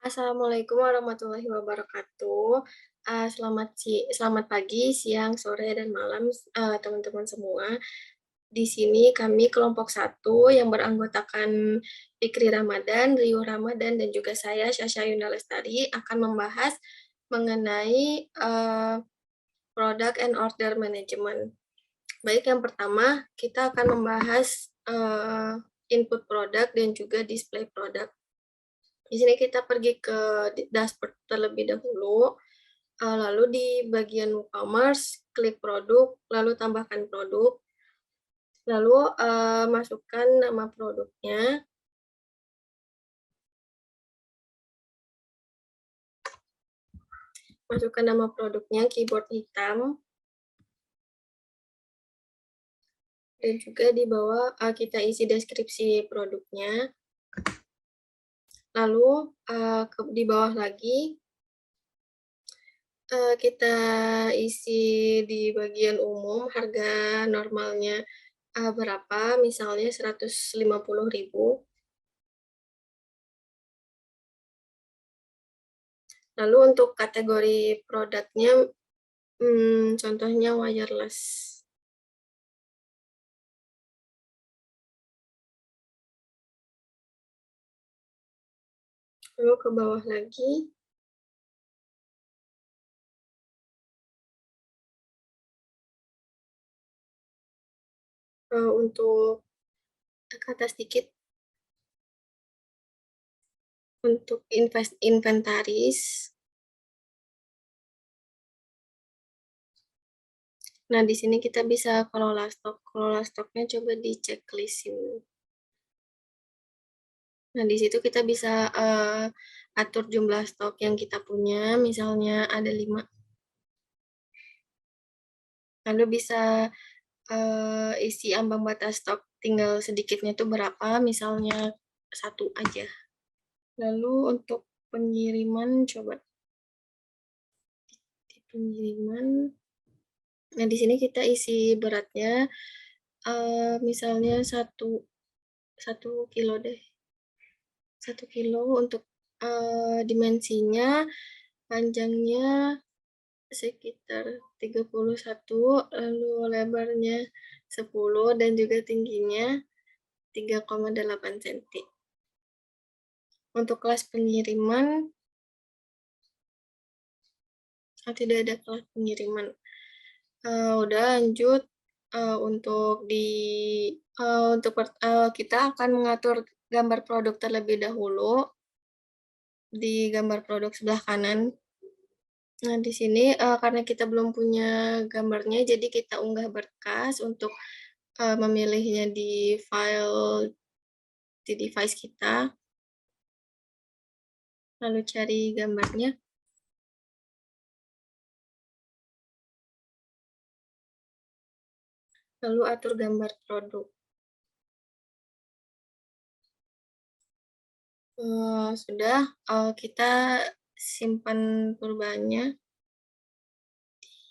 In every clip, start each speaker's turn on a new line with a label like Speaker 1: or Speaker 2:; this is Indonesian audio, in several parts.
Speaker 1: Assalamualaikum warahmatullahi wabarakatuh. Selamat pagi, siang, sore, dan malam, teman-teman semua. Di sini kami kelompok satu yang beranggotakan Fikri Ramadan, Rio Ramadan, dan juga saya, Syasha Yunda Lestari, akan membahas mengenai Product and Order Management. Baik, yang pertama kita akan membahas input produk dan juga display produk. Di sini kita pergi ke dashboard terlebih dahulu, lalu di bagian WooCommerce, klik produk, lalu tambahkan produk, lalu masukkan nama produknya, keyboard hitam, dan juga di bawah kita isi deskripsi produknya. Lalu di bawah lagi kita isi di bagian umum harga normalnya berapa, misalnya 150.000. Lalu untuk kategori produknya, contohnya wireless. Lalu ke bawah lagi, untuk ke atas sedikit, untuk inventaris. Nah, di sini kita bisa kelola stok. Kelola stoknya coba di checklist ini. Nah, di situ kita bisa atur jumlah stok yang kita punya, misalnya ada 5. Lalu bisa isi ambang batas stok tinggal sedikitnya itu berapa, misalnya 1 aja. Lalu untuk pengiriman, coba di pengiriman. Nah, di sini kita isi beratnya, misalnya 1 kilo deh. 1 kilo untuk dimensinya, panjangnya sekitar 31, lalu lebarnya 10, dan juga tingginya 3,8 cm. Untuk kelas pengiriman, tidak ada kelas pengiriman. Udah lanjut, untuk kita akan mengatur gambar produk terlebih dahulu di gambar produk sebelah kanan. Nah, di sini karena kita belum punya gambarnya, jadi kita unggah berkas untuk memilihnya di file di device kita. Lalu cari gambarnya. Lalu atur gambar produk. Sudah, kita simpan perubahannya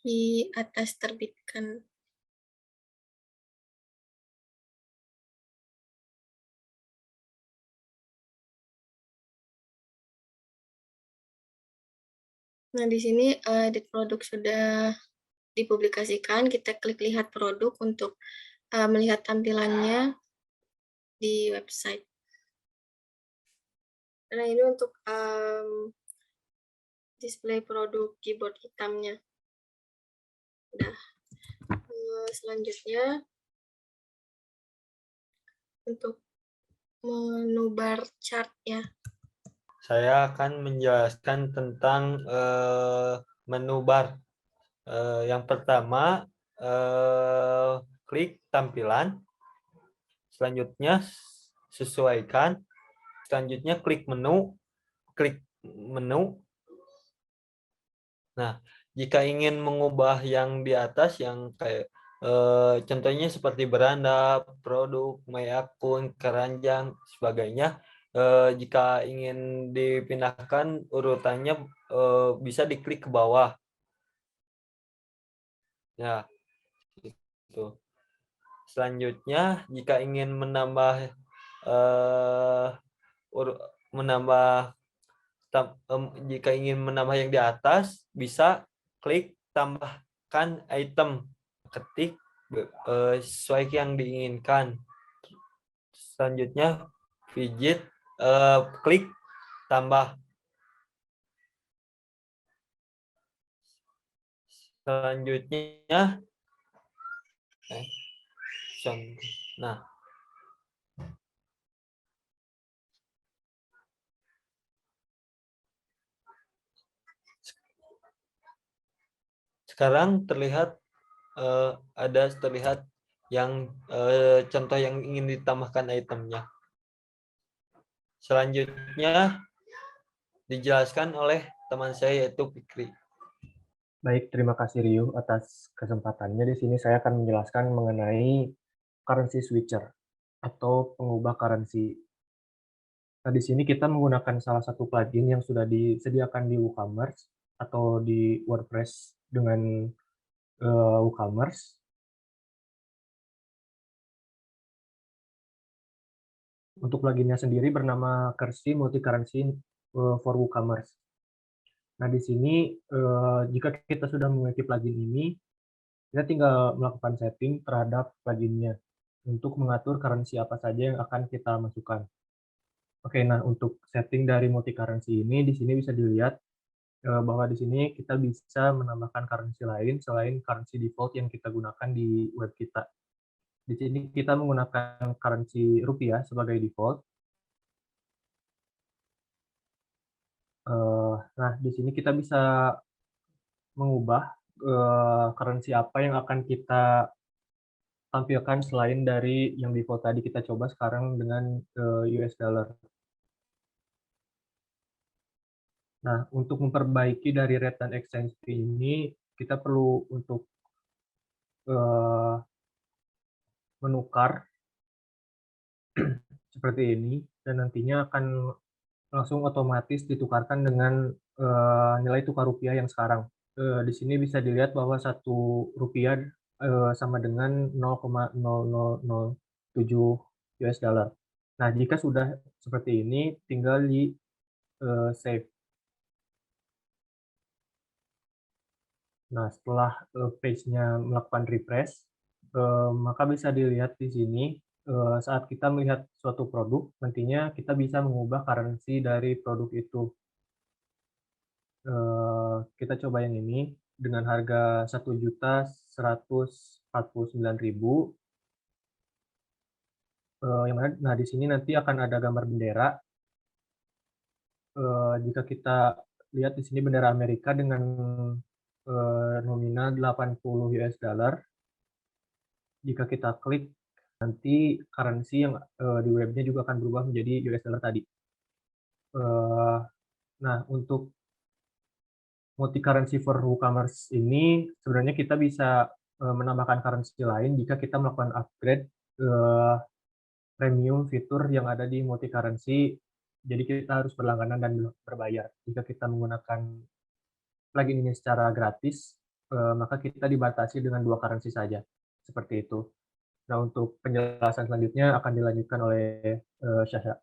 Speaker 1: di atas terbitkan. Nah, di sini edit produk sudah dipublikasikan. Kita klik lihat produk untuk melihat tampilannya di website. Nah, ini untuk display produk keyboard hitamnya. Udah. Selanjutnya, untuk menu bar chart ya.
Speaker 2: Saya akan menjelaskan tentang menu bar. Yang pertama, klik tampilan. Selanjutnya, sesuaikan. Selanjutnya, klik menu. Nah, jika ingin mengubah yang di atas, yang kayak contohnya seperti beranda, produk, my akun, keranjang, sebagainya, jika ingin dipindahkan urutannya bisa diklik ke bawah. Ya, itu. Selanjutnya, jika ingin menambah jika ingin menambah yang di atas, bisa klik tambahkan item, ketik sesuai yang diinginkan. Selanjutnya widget, klik tambah. Selanjutnya, nah, sekarang terlihat terlihat yang contoh yang ingin ditambahkan itemnya. Selanjutnya dijelaskan oleh teman saya yaitu Fikri.
Speaker 3: Baik, terima kasih Ryu atas kesempatannya. Di sini saya akan menjelaskan mengenai currency switcher atau pengubah currency. Nah, di sini kita menggunakan salah satu plugin yang sudah disediakan di WooCommerce atau di WordPress dengan WooCommerce. Untuk pluginnya sendiri bernama Currency Multi Currency for WooCommerce. Nah, di sini jika kita sudah memiliki plugin ini, kita tinggal melakukan setting terhadap pluginnya untuk mengatur currency apa saja yang akan kita masukkan. Oke, nah untuk setting dari multi currency ini, di sini bisa dilihat bahwa di sini kita bisa menambahkan currency lain selain currency default yang kita gunakan di web kita. Di sini kita menggunakan currency rupiah sebagai default. Nah, di sini kita bisa mengubah currency apa yang akan kita tampilkan selain dari yang default tadi. Kita coba sekarang dengan US dollar. Nah, untuk memperbaiki dari rate dan exchange fee ini, kita perlu untuk menukar seperti ini, dan nantinya akan langsung otomatis ditukarkan dengan nilai tukar rupiah yang sekarang. Di sini bisa dilihat bahwa 1 rupiah sama dengan 0,0007 US dollar. Nah, jika sudah seperti ini, tinggal di save. Nah, setelah page-nya melakukan refresh, maka bisa dilihat di sini saat kita melihat suatu produk, nantinya kita bisa mengubah currency dari produk itu. Kita coba yang ini dengan harga 1.149.000. Yang mana, nah di sini nanti akan ada gambar bendera. Jika kita lihat di sini bendera Amerika dengan nominal 80 US dollar. Jika kita klik, nanti currency yang di webnya juga akan berubah menjadi US dollar tadi. Nah, untuk multi currency for WooCommerce ini sebenarnya kita bisa menambahkan currency lain jika kita melakukan upgrade premium fitur yang ada di multi currency. Jadi kita harus berlangganan dan berbayar. Jika kita menggunakan plugin ini secara gratis, maka kita dibatasi dengan 2 currency saja. Seperti itu. Nah, untuk penjelasan selanjutnya akan dilanjutkan oleh Syahya.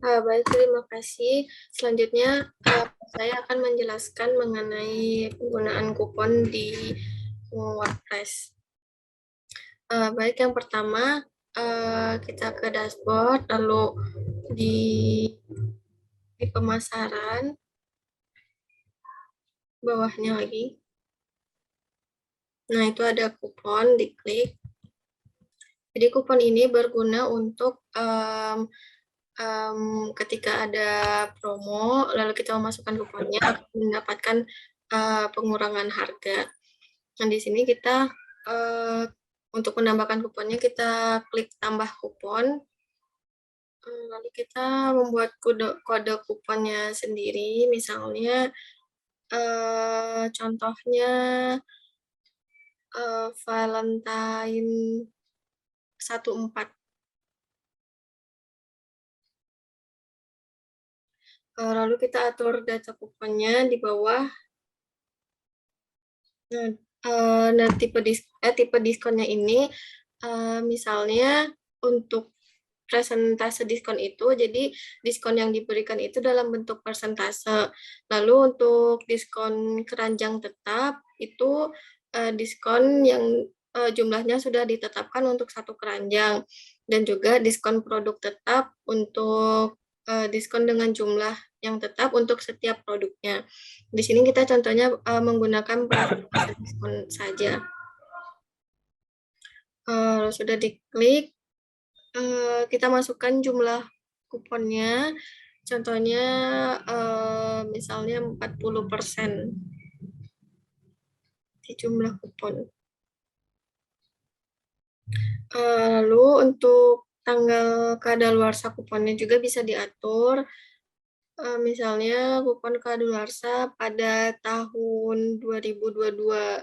Speaker 1: Baik, terima kasih. Selanjutnya, saya akan menjelaskan mengenai penggunaan kupon di WordPress. Baik, yang pertama, kita ke dashboard, lalu di pemasaran, bawahnya lagi. Nah, itu ada kupon, diklik. Jadi kupon ini berguna untuk ketika ada promo, lalu kita memasukkan kuponnya, mendapatkan pengurangan harga. Nah, di sini kita untuk menambahkan kuponnya, kita klik tambah kupon, lalu kita membuat kode kuponnya sendiri, misalnya contohnya Valentine 14. Lalu kita atur data kuponnya di bawah. Nah, tipe diskonnya ini misalnya untuk persentase diskon itu, jadi diskon yang diberikan itu dalam bentuk persentase. Lalu untuk diskon keranjang tetap itu diskon yang jumlahnya sudah ditetapkan untuk satu keranjang, dan juga diskon produk tetap untuk diskon dengan jumlah yang tetap untuk setiap produknya. Di sini kita contohnya menggunakan persentase diskon saja. Sudah diklik, kita masukkan jumlah kuponnya. Contohnya misalnya 40% di jumlah kupon. Lalu untuk tanggal kadaluarsa kuponnya juga bisa diatur. Misalnya kupon kadaluarsa pada tahun 2022,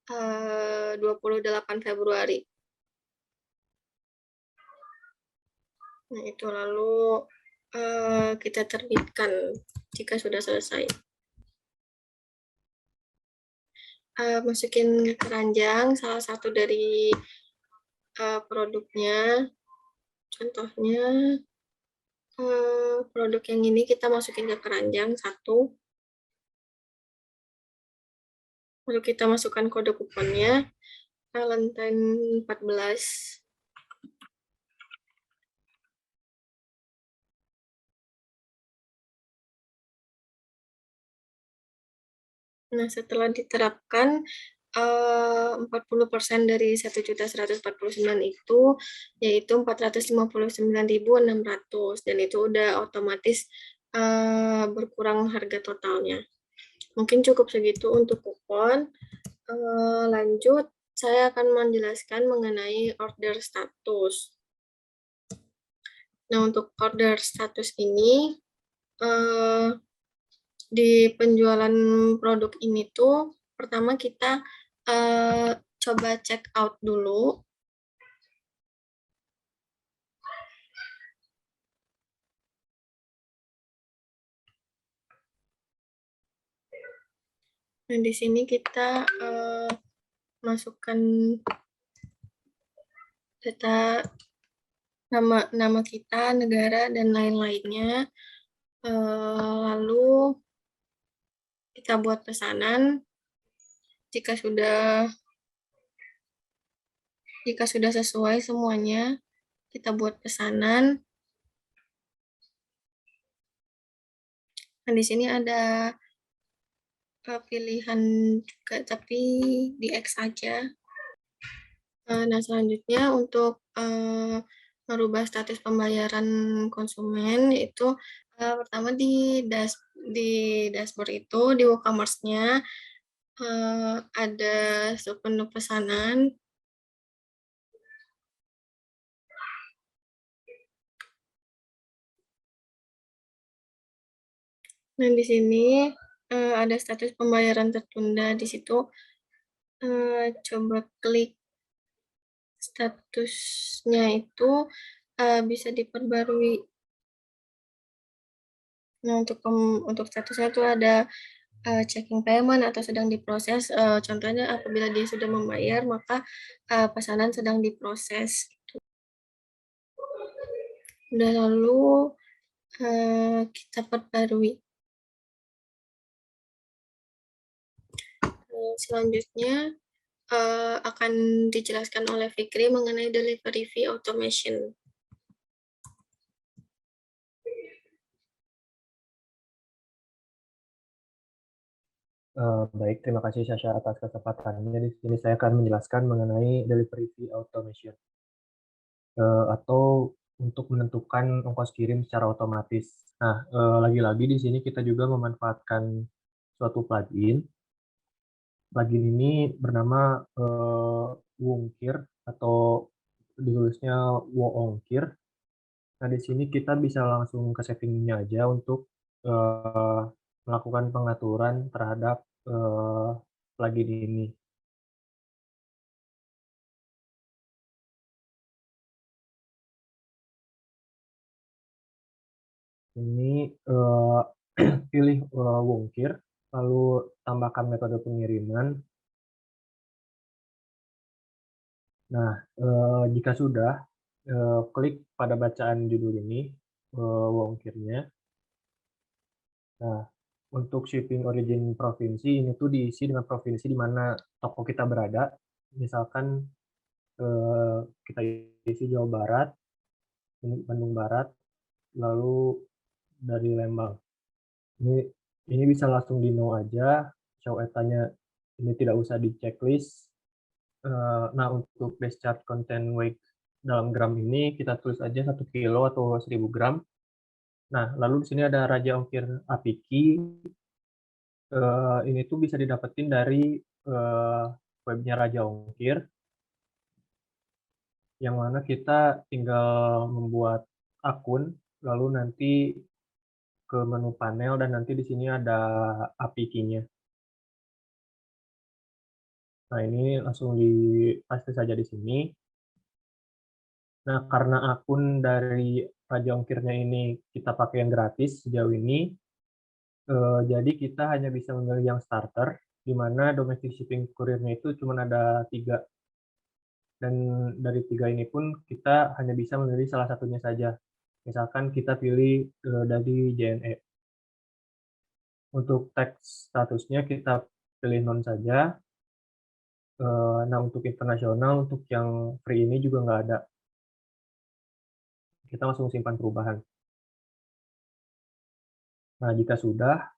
Speaker 1: 28 Februari. Nah, itu lalu kita terbitkan jika sudah selesai. Masukin ke keranjang salah satu dari produknya. Contohnya produk yang ini kita masukin ke keranjang satu. Lalu kita masukkan kode kuponnya, Valentine 14. Nah, setelah diterapkan 40% dari 1.149.000 itu yaitu 459.600, dan itu udah otomatis berkurang harga totalnya. Mungkin cukup segitu untuk kupon. Lanjut, saya akan menjelaskan mengenai order status. Nah, untuk order status ini di penjualan produk ini tuh pertama kita coba check out dulu. Nah, di sini kita masukkan data nama kita, negara, dan lain-lainnya. Lalu kita buat pesanan. Jika sudah sesuai semuanya, kita buat pesanan. Nah, di sini ada pilihan juga, tapi di X saja. Nah, selanjutnya untuk merubah status pembayaran konsumen, itu pertama di dashboard itu, di WooCommerce-nya ada submenu pesanan. Nah, di sini ada status pembayaran tertunda. Di situ coba klik statusnya itu bisa diperbarui. Nah, untuk statusnya itu ada checking payment atau sedang diproses. Contohnya apabila dia sudah membayar, maka pesanan sedang diproses. Dan lalu kita perbarui. Selanjutnya akan dijelaskan oleh Fikri mengenai delivery fee automation.
Speaker 3: Baik, terima kasih Sasha atas kesempatannya. Di sini saya akan menjelaskan mengenai delivery fee automation atau untuk menentukan ongkos kirim secara otomatis. Nah, lagi-lagi di sini kita juga memanfaatkan suatu plugin. Plugin ini bernama Woongkir atau ditulisnya Woongkir. Nah, di sini kita bisa langsung ke settingnya aja untuk melakukan pengaturan terhadap plugin ini. Ini pilih Woongkir, lalu tambahkan metode pengiriman. Nah, jika sudah, klik pada bacaan judul ini, ongkirnya. Nah, untuk shipping origin provinsi ini tuh diisi dengan provinsi di mana toko kita berada. Misalkan kita isi Jawa Barat, ini Bandung Barat, lalu dari Lembang. Ini bisa langsung di no aja, show etanya ini tidak usah di checklist. Nah, untuk base chart content weight dalam gram ini kita tulis aja 1 kilo atau 1000 gram. Nah, lalu di sini ada raja ongkir Apiki. Ini tuh bisa didapetin dari webnya Raja Ongkir, yang mana kita tinggal membuat akun, lalu nanti ke menu panel dan nanti di sini ada API key-nya. Nah, ini langsung paste saja di sini. Nah, karena akun dari Raja Ongkirnya ini kita pakai yang gratis sejauh ini, jadi kita hanya bisa memilih yang starter, di mana domestic shipping kurirnya itu cuma ada 3. Dan dari 3 ini pun kita hanya bisa memilih salah satunya saja. Misalkan kita pilih dari JNE. Untuk teks statusnya kita pilih non saja. Nah, untuk internasional, untuk yang free ini juga nggak ada. Kita langsung simpan perubahan. Nah, jika sudah,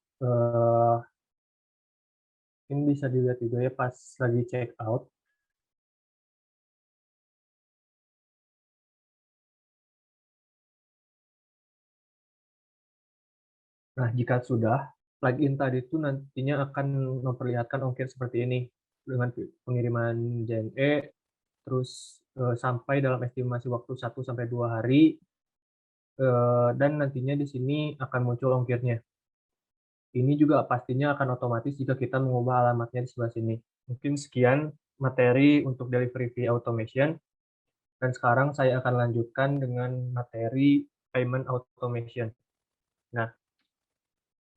Speaker 3: ini bisa dilihat juga ya pas lagi check out. Nah, jika sudah, plugin tadi itu nantinya akan memperlihatkan ongkir seperti ini dengan pengiriman JNE, terus sampai dalam estimasi waktu 1-2 hari, dan nantinya di sini akan muncul ongkirnya. Ini juga pastinya akan otomatis jika kita mengubah alamatnya di sebelah sini. Mungkin sekian materi untuk delivery via automation, dan sekarang saya akan lanjutkan dengan materi payment automation. Nah,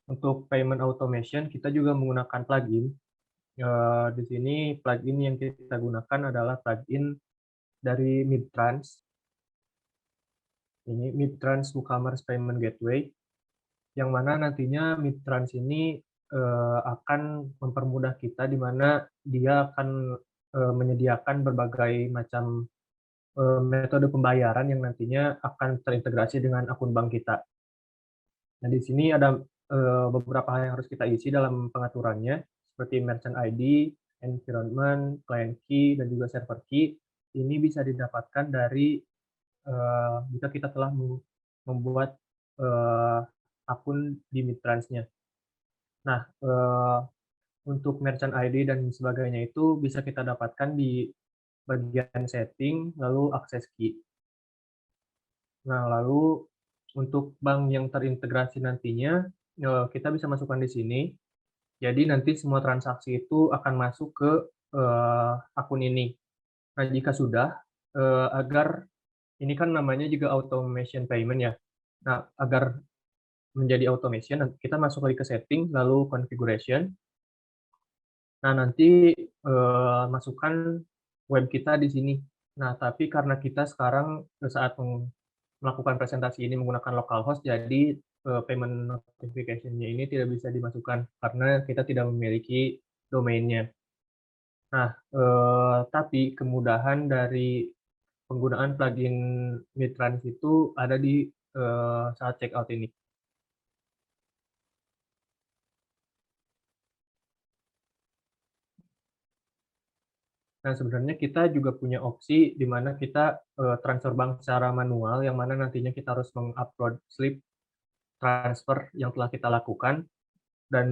Speaker 3: untuk payment automation kita juga menggunakan plugin. Di sini plugin yang kita gunakan adalah plugin dari Midtrans. Ini Midtrans WooCommerce Payment Gateway, yang mana nantinya Midtrans ini akan mempermudah kita, di mana dia akan menyediakan berbagai macam metode pembayaran yang nantinya akan terintegrasi dengan akun bank kita. Nah, di sini ada beberapa hal yang harus kita isi dalam pengaturannya, seperti merchant ID, environment, client key, dan juga server key. Ini bisa didapatkan dari jika kita telah membuat akun di Midtrans-nya. Nah, untuk merchant ID dan sebagainya itu bisa kita dapatkan di bagian setting, lalu akses key. Nah, lalu untuk bank yang terintegrasi nantinya, kita bisa masukkan di sini. Jadi nanti semua transaksi itu akan masuk ke akun ini. Nah, jika sudah, agar ini kan namanya juga automation payment ya. Nah, agar menjadi automation, kita masuk lagi ke setting, lalu configuration. Nah, nanti masukkan web kita di sini. Nah, tapi karena kita sekarang saat melakukan presentasi ini menggunakan localhost, jadi payment notification-nya ini tidak bisa dimasukkan karena kita tidak memiliki domainnya. Nah, tapi kemudahan dari penggunaan plugin Midtrans itu ada di saat checkout ini. Nah, sebenarnya kita juga punya opsi di mana kita transfer bank secara manual, yang mana nantinya kita harus mengupload slip transfer yang telah kita lakukan, dan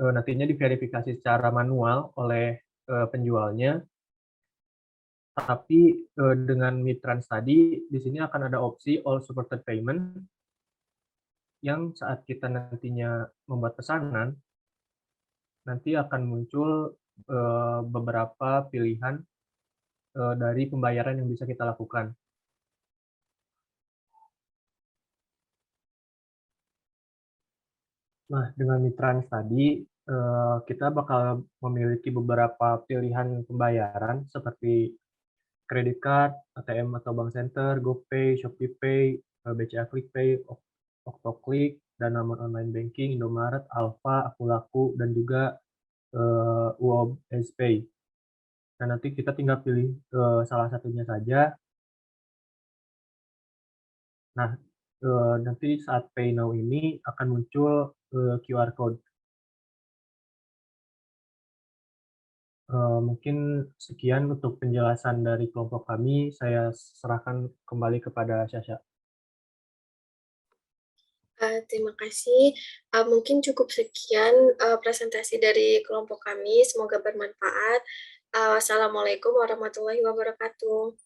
Speaker 3: nantinya diverifikasi secara manual oleh penjualnya. Tapi dengan Midtrans tadi, di sini akan ada opsi all supported payment, yang saat kita nantinya membuat pesanan, nanti akan muncul beberapa pilihan dari pembayaran yang bisa kita lakukan. Nah, dengan Midtrans tadi, kita bakal memiliki beberapa pilihan pembayaran seperti credit card, ATM atau bank center, GoPay, ShopeePay, BCA QuickPay, OctoClick, Danamon Online Banking, Indomaret, Alfa, Akulaku, dan juga UOB Pay. Nah, nanti kita tinggal pilih salah satunya saja. Nah, nanti saat Pay Now ini akan muncul QR code. Mungkin sekian untuk penjelasan dari kelompok kami. Saya serahkan kembali kepada Syasha.
Speaker 1: Terima kasih. Mungkin cukup sekian presentasi dari kelompok kami. Semoga bermanfaat. Wassalamualaikum warahmatullahi wabarakatuh.